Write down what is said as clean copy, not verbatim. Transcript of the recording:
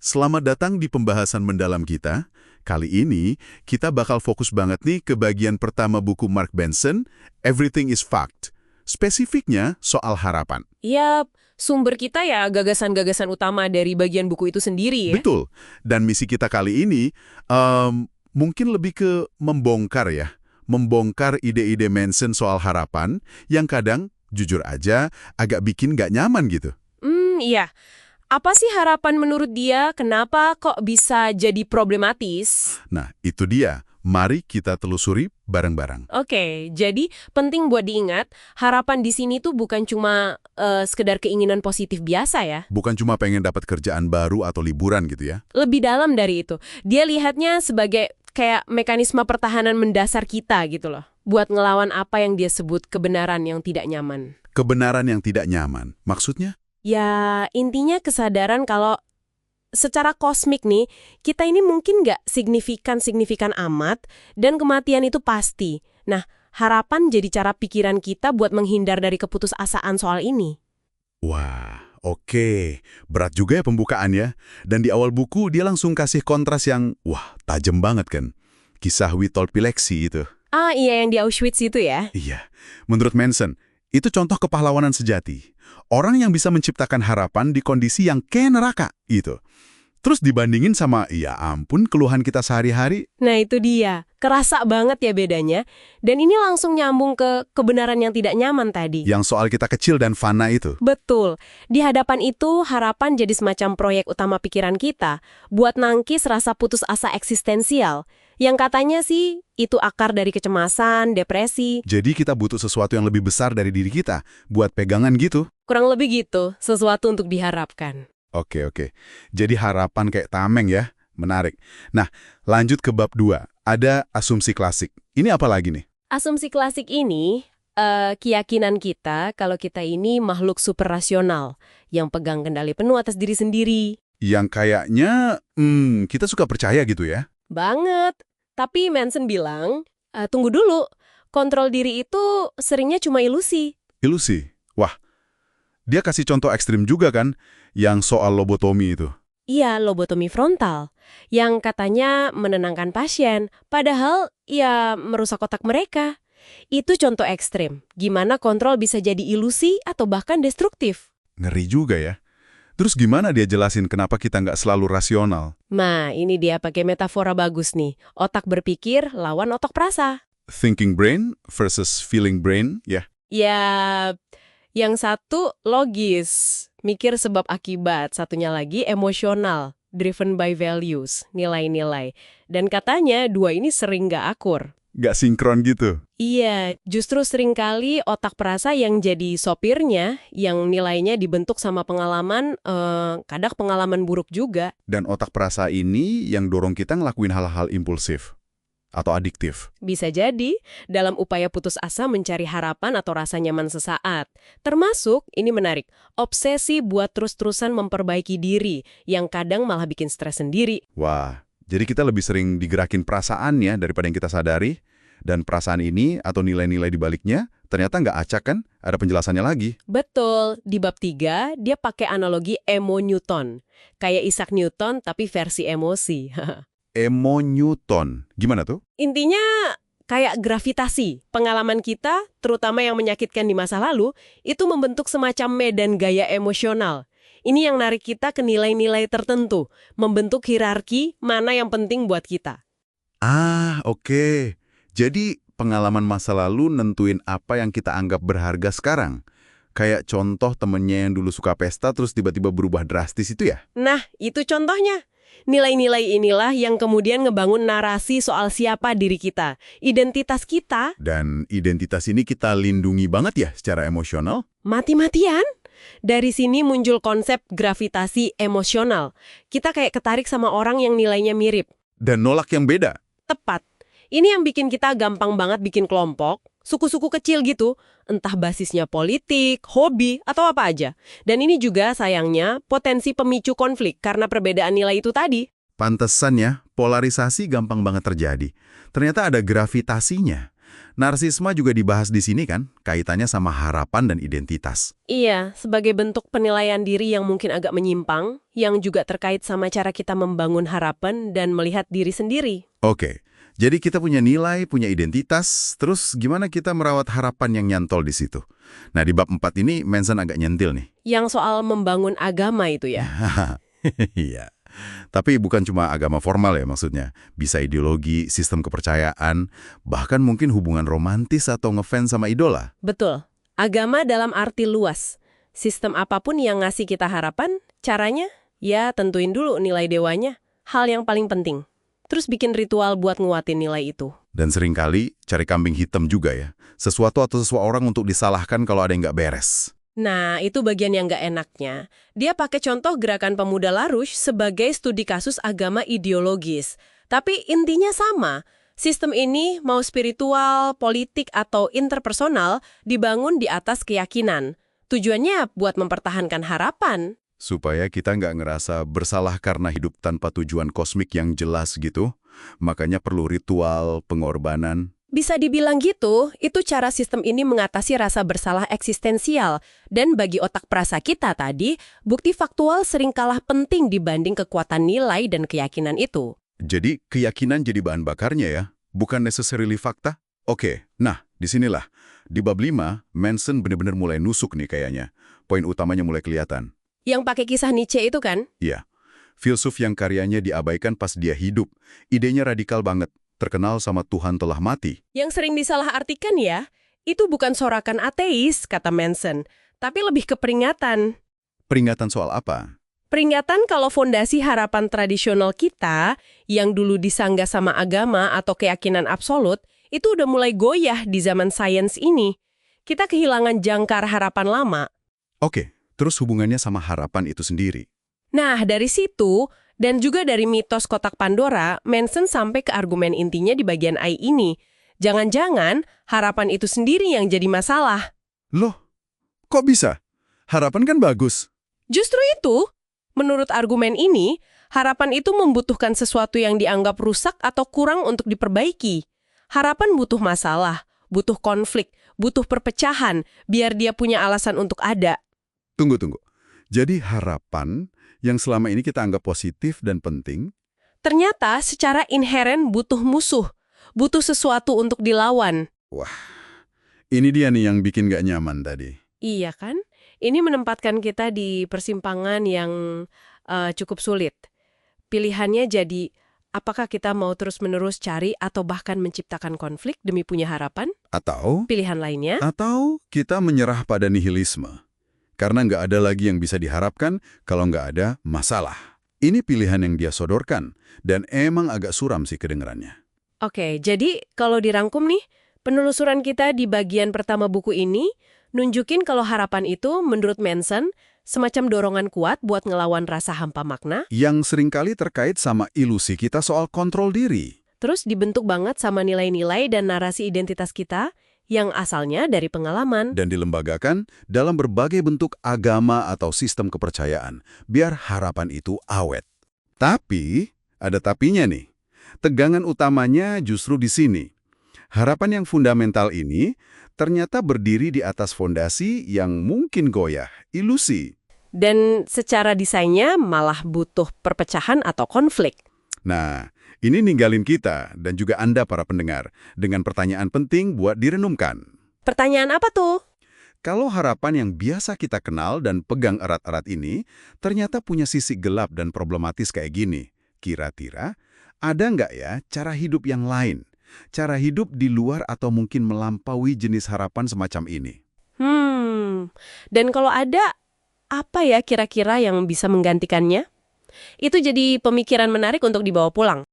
Selamat datang di pembahasan mendalam kita. Kali ini, kita bakal fokus banget nih ke bagian pertama buku Mark Benson, Everything is Fact. Spesifiknya soal harapan. Yap, sumber kita ya gagasan-gagasan utama dari bagian buku itu sendiri ya. Betul. Dan misi kita kali ini mungkin lebih ke membongkar ya. Membongkar ide-ide Manson soal harapan yang kadang, jujur aja, agak bikin nggak nyaman gitu. Iya. Apa sih harapan menurut dia? Kenapa kok bisa jadi problematis? Nah, itu dia. Mari kita telusuri bareng-bareng. Oke, jadi penting buat diingat, harapan di sini tuh bukan cuma sekedar keinginan positif biasa ya. Bukan cuma pengen dapat kerjaan baru atau liburan gitu ya. Lebih dalam dari itu. Dia lihatnya sebagai kayak mekanisme pertahanan mendasar kita gitu loh. Buat ngelawan apa yang dia sebut kebenaran yang tidak nyaman. Kebenaran yang tidak nyaman. Maksudnya? Ya, intinya kesadaran kalau secara kosmik nih, kita ini mungkin nggak signifikan amat, dan kematian itu pasti. Nah, harapan jadi cara pikiran kita buat menghindar dari keputusasaan soal ini. Wah, oke. Berat juga ya pembukaannya. Dan di awal buku dia langsung kasih kontras yang, wah, tajam banget kan. Kisah Witold Pilecki itu. Ah, iya yang di Auschwitz itu ya? Iya. Menurut Manson, itu contoh kepahlawanan sejati. Orang yang bisa menciptakan harapan di kondisi yang kayak neraka, gitu. Terus dibandingin sama, ya ampun, keluhan kita sehari-hari. Nah itu dia, kerasa banget ya bedanya. Dan ini langsung nyambung ke kebenaran yang tidak nyaman tadi. Yang soal kita kecil dan fana itu. Betul. Di hadapan itu, harapan jadi semacam proyek utama pikiran kita buat nangkis rasa putus asa eksistensial. Yang katanya sih, itu akar dari kecemasan, depresi. Jadi kita butuh sesuatu yang lebih besar dari diri kita, buat pegangan gitu. Kurang lebih gitu, sesuatu untuk diharapkan. Oke. Jadi harapan kayak tameng ya, menarik. Nah, lanjut ke bab 2, ada asumsi klasik. Ini apa lagi nih? Asumsi klasik ini, keyakinan kita kalau kita ini makhluk superrasional yang pegang kendali penuh atas diri sendiri. Yang kayaknya, kita suka percaya gitu ya? Banget. Tapi Manson bilang, tunggu dulu, kontrol diri itu seringnya cuma ilusi. Ilusi? Wah, dia kasih contoh ekstrim juga kan, yang soal lobotomi itu. Iya, lobotomi frontal, yang katanya menenangkan pasien, padahal ya merusak otak mereka. Itu contoh ekstrim, gimana kontrol bisa jadi ilusi atau bahkan destruktif. Ngeri juga ya. Terus gimana dia jelasin kenapa kita nggak selalu rasional? Nah, ini dia pakai metafora bagus nih. Otak berpikir lawan otak perasa. Thinking brain versus feeling brain, ya. Ya, yang satu logis, mikir sebab akibat. Satunya lagi emosional, driven by values, nilai-nilai. Dan katanya dua ini sering nggak akur. Nggak sinkron gitu. Iya, justru seringkali otak perasa yang jadi sopirnya, yang nilainya dibentuk sama pengalaman, kadang pengalaman buruk juga. Dan otak perasa ini yang dorong kita ngelakuin hal-hal impulsif atau adiktif. Bisa jadi, dalam upaya putus asa mencari harapan atau rasa nyaman sesaat. Termasuk, ini menarik, obsesi buat terus-terusan memperbaiki diri, yang kadang malah bikin stres sendiri. Wah, jadi kita lebih sering digerakin perasaannya daripada yang kita sadari. Dan perasaan ini atau nilai-nilai di baliknya ternyata nggak acak kan? Ada penjelasannya lagi. Betul, di bab 3 dia pakai analogi emo Newton. Kayak Isaac Newton tapi versi emosi. Emo Newton. Gimana tuh? Intinya kayak gravitasi. Pengalaman kita, terutama yang menyakitkan di masa lalu, itu membentuk semacam medan gaya emosional. Ini yang narik kita ke nilai-nilai tertentu, membentuk hierarki mana yang penting buat kita. Ah, oke. Jadi pengalaman masa lalu nentuin apa yang kita anggap berharga sekarang. Kayak contoh temennya yang dulu suka pesta terus tiba-tiba berubah drastis itu ya? Nah, itu contohnya. Nilai-nilai inilah yang kemudian ngebangun narasi soal siapa diri kita, identitas kita. Dan identitas ini kita lindungi banget ya secara emosional? Mati-matian. Dari sini muncul konsep gravitasi emosional. Kita kayak ketarik sama orang yang nilainya mirip. Dan nolak yang beda? Tepat. Ini yang bikin kita gampang banget bikin kelompok, suku-suku kecil gitu, entah basisnya politik, hobi, atau apa aja. Dan ini juga sayangnya potensi pemicu konflik karena perbedaan nilai itu tadi. Pantesan ya, polarisasi gampang banget terjadi. Ternyata ada gravitasinya. Narsisme juga dibahas di sini kan, kaitannya sama harapan dan identitas. Iya, sebagai bentuk penilaian diri yang mungkin agak menyimpang, yang juga terkait sama cara kita membangun harapan dan melihat diri sendiri. Oke, jadi kita punya nilai, punya identitas, terus gimana kita merawat harapan yang nyantol di situ? Nah, di bab 4 ini Manson agak nyentil nih. Yang soal membangun agama itu ya. Iya. Tapi bukan cuma agama formal ya maksudnya. Bisa ideologi, sistem kepercayaan, bahkan mungkin hubungan romantis atau ngefans sama idola. Betul. Agama dalam arti luas. Sistem apapun yang ngasih kita harapan, caranya, ya tentuin dulu nilai dewanya. Hal yang paling penting. Terus bikin ritual buat nguatin nilai itu. Dan seringkali cari kambing hitam juga ya. Sesuatu atau seseorang untuk disalahkan kalau ada yang nggak beres. Nah, itu bagian yang nggak enaknya. Dia pakai contoh gerakan pemuda LaRouche sebagai studi kasus agama ideologis. Tapi intinya sama. Sistem ini, mau spiritual, politik, atau interpersonal, dibangun di atas keyakinan. Tujuannya buat mempertahankan harapan. Supaya kita nggak ngerasa bersalah karena hidup tanpa tujuan kosmik yang jelas gitu. Makanya perlu ritual, pengorbanan. Bisa dibilang gitu, itu cara sistem ini mengatasi rasa bersalah eksistensial. Dan bagi otak perasa kita tadi, bukti faktual sering kalah penting dibanding kekuatan nilai dan keyakinan itu. Jadi keyakinan jadi bahan bakarnya ya, bukan necessarily fakta? Oke, nah disinilah. Di bab 5, Manson benar-benar mulai nusuk nih kayaknya. Poin utamanya mulai kelihatan. Yang pakai kisah Nietzsche itu kan? Iya, filsuf yang karyanya diabaikan pas dia hidup. Idenya radikal banget. Terkenal sama Tuhan telah mati. Yang sering disalahartikan ya, itu bukan sorakan ateis, kata Manson, tapi lebih ke peringatan. Peringatan soal apa? Peringatan kalau fondasi harapan tradisional kita, yang dulu disanggah sama agama atau keyakinan absolut, itu udah mulai goyah di zaman sains ini. Kita kehilangan jangkar harapan lama. Oke, terus hubungannya sama harapan itu sendiri. Nah, dari situ, dan juga dari mitos kotak Pandora, Manson sampai ke argumen intinya di bagian I ini. Jangan-jangan harapan itu sendiri yang jadi masalah. Loh, kok bisa? Harapan kan bagus. Justru itu, menurut argumen ini, harapan itu membutuhkan sesuatu yang dianggap rusak atau kurang untuk diperbaiki. Harapan butuh masalah, butuh konflik, butuh perpecahan, biar dia punya alasan untuk ada. Tunggu. Jadi harapan yang selama ini kita anggap positif dan penting, ternyata secara inheren butuh musuh, butuh sesuatu untuk dilawan. wah, ini dia nih yang bikin gak nyaman tadi. Iya kan? Ini menempatkan kita di persimpangan yang cukup sulit. Pilihannya jadi, apakah kita mau terus-menerus cari atau bahkan menciptakan konflik demi punya harapan? Atau Pilihan lainnya? kita menyerah pada nihilisme. Karena nggak ada lagi yang bisa diharapkan kalau nggak ada masalah. Ini pilihan yang dia sodorkan, dan emang agak suram sih kedengerannya. Oke, jadi kalau dirangkum nih, penelusuran kita di bagian pertama buku ini nunjukin kalau harapan itu, menurut Manson, semacam dorongan kuat buat ngelawan rasa hampa makna, Yang seringkali terkait sama ilusi kita soal kontrol diri. terus dibentuk banget sama nilai-nilai dan narasi identitas kita, yang asalnya dari pengalaman. Dan dilembagakan dalam berbagai bentuk agama atau sistem kepercayaan, biar harapan itu awet. Tapi, ada tapinya nih. Tegangan utamanya justru di sini. Harapan yang fundamental ini ternyata berdiri di atas fondasi yang mungkin goyah, ilusi. Dan secara desainnya malah butuh perpecahan atau konflik. Nah, ini ninggalin kita dan juga Anda para pendengar dengan pertanyaan penting buat direnungkan. Pertanyaan apa tuh? Kalau harapan yang biasa kita kenal dan pegang erat-erat ini ternyata punya sisi gelap dan problematis kayak gini, kira-kira ada nggak ya cara hidup yang lain? Cara hidup di luar atau mungkin melampaui jenis harapan semacam ini? Dan kalau ada, apa ya kira-kira yang bisa menggantikannya? Itu jadi pemikiran menarik untuk dibawa pulang.